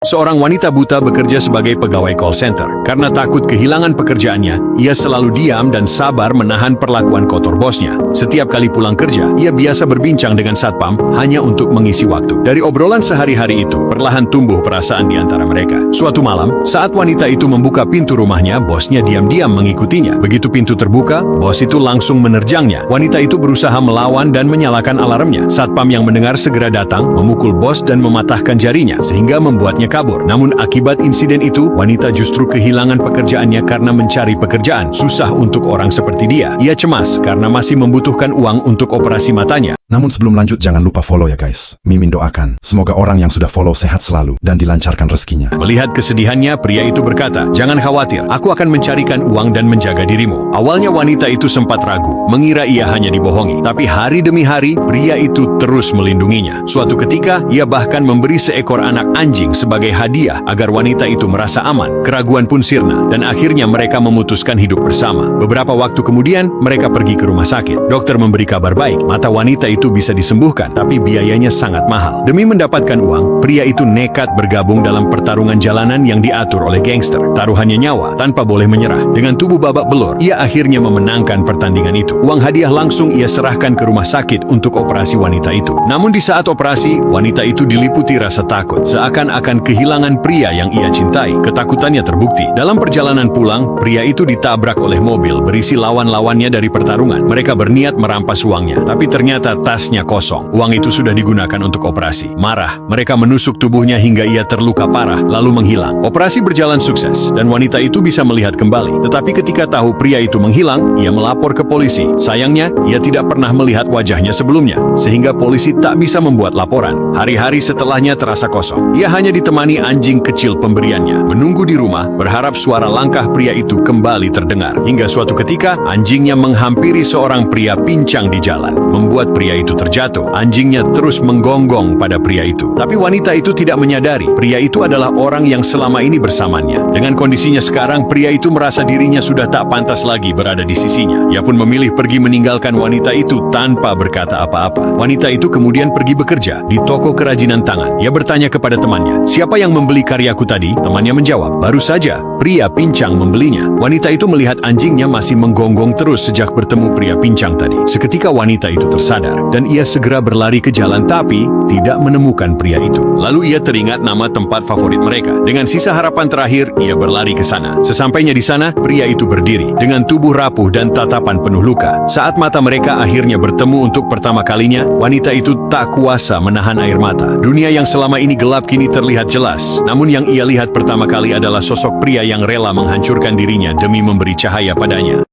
Seorang wanita buta bekerja sebagai pegawai call center. Karena takut kehilangan pekerjaannya, ia selalu diam dan sabar menahan perlakuan kotor bosnya. Setiap kali pulang kerja, ia biasa berbincang dengan satpam hanya untuk mengisi waktu. Dari obrolan sehari-hari itu, perlahan tumbuh perasaan di antara mereka. Suatu malam, saat wanita itu membuka pintu rumahnya, bosnya diam-diam mengikutinya. Begitu pintu terbuka, bos itu langsung menerjangnya. Wanita itu berusaha melawan dan menyalakan alarmnya. Satpam yang mendengar segera datang, memukul bos dan mematahkan jarinya, sehingga membuatnya kabur. Namun akibat insiden itu, wanita justru kehilangan pekerjaannya karena mencari pekerjaan susah untuk orang seperti dia. Ia cemas karena masih membutuhkan uang untuk operasi matanya. Namun sebelum lanjut jangan lupa follow ya guys. Mimin doakan semoga orang yang sudah follow sehat selalu dan dilancarkan rezekinya. Melihat kesedihannya, pria itu berkata, "Jangan khawatir, aku akan mencarikan uang dan menjaga dirimu." Awalnya wanita itu sempat ragu, mengira ia hanya dibohongi. Tapi hari demi hari, pria itu terus melindunginya. Suatu ketika, ia bahkan memberi seekor anak anjing sebagai hadiah agar wanita itu merasa aman. Keraguan pun sirna, dan akhirnya mereka memutuskan hidup bersama. Beberapa waktu kemudian, mereka pergi ke rumah sakit. Dokter memberi kabar baik, mata wanita itu bisa disembuhkan, tapi biayanya sangat mahal. Demi mendapatkan uang, pria itu nekat bergabung dalam pertarungan jalanan yang diatur oleh gangster. Taruhannya nyawa, tanpa boleh menyerah. Dengan tubuh babak belur, ia akhirnya memenangkan pertandingan itu. Uang hadiah langsung ia serahkan ke rumah sakit untuk operasi wanita itu. Namun di saat operasi, wanita itu diliputi rasa takut, seakan-akan kehilangan pria yang ia cintai. Ketakutannya terbukti. Dalam perjalanan pulang, pria itu ditabrak oleh mobil berisi lawan-lawannya dari pertarungan. Mereka berniat merampas uangnya, tapi ternyata tasnya kosong. Uang itu sudah digunakan untuk operasi. Marah, mereka menusuk tubuhnya hingga ia terluka parah, lalu menghilang. Operasi berjalan sukses, dan wanita itu bisa melihat kembali. Tetapi ketika tahu pria itu menghilang, ia melapor ke polisi. Sayangnya, ia tidak pernah melihat wajahnya sebelumnya, sehingga polisi tak bisa membuat laporan. Hari-hari setelahnya terasa kosong. Ia hanya ditemani anjing kecil pemberiannya, menunggu di rumah, berharap suara langkah pria itu kembali terdengar. Hingga suatu ketika, anjingnya menghampiri seorang pria pincang di jalan, membuat pria itu terjatuh. Anjingnya terus menggonggong pada pria itu. Tapi wanita itu tidak menyadari, pria itu adalah orang yang selama ini bersamanya. Dengan kondisinya sekarang, pria itu merasa dirinya sudah tak pantas lagi berada di sisinya. Ia pun memilih pergi meninggalkan wanita itu tanpa berkata apa-apa. Wanita itu kemudian pergi bekerja di toko kerajinan tangan. Ia bertanya kepada temannya, "Siapa yang membeli karyaku tadi?" Temannya menjawab, "Baru saja, pria pincang membelinya." Wanita itu melihat anjingnya masih menggonggong terus sejak bertemu pria pincang tadi. Seketika wanita itu tersadar, dan ia segera berlari ke jalan tapi tidak menemukan pria itu. Lalu ia teringat nama tempat favorit mereka. Dengan sisa harapan terakhir, ia berlari ke sana. Sesampainya di sana, pria itu berdiri dengan tubuh rapuh dan tatapan penuh luka. Saat mata mereka akhirnya bertemu untuk pertama kalinya, wanita itu tak kuasa menahan air mata. Dunia yang selama ini gelap kini terlihat jelas. Namun yang ia lihat pertama kali adalah sosok pria yang rela menghancurkan dirinya demi memberi cahaya padanya.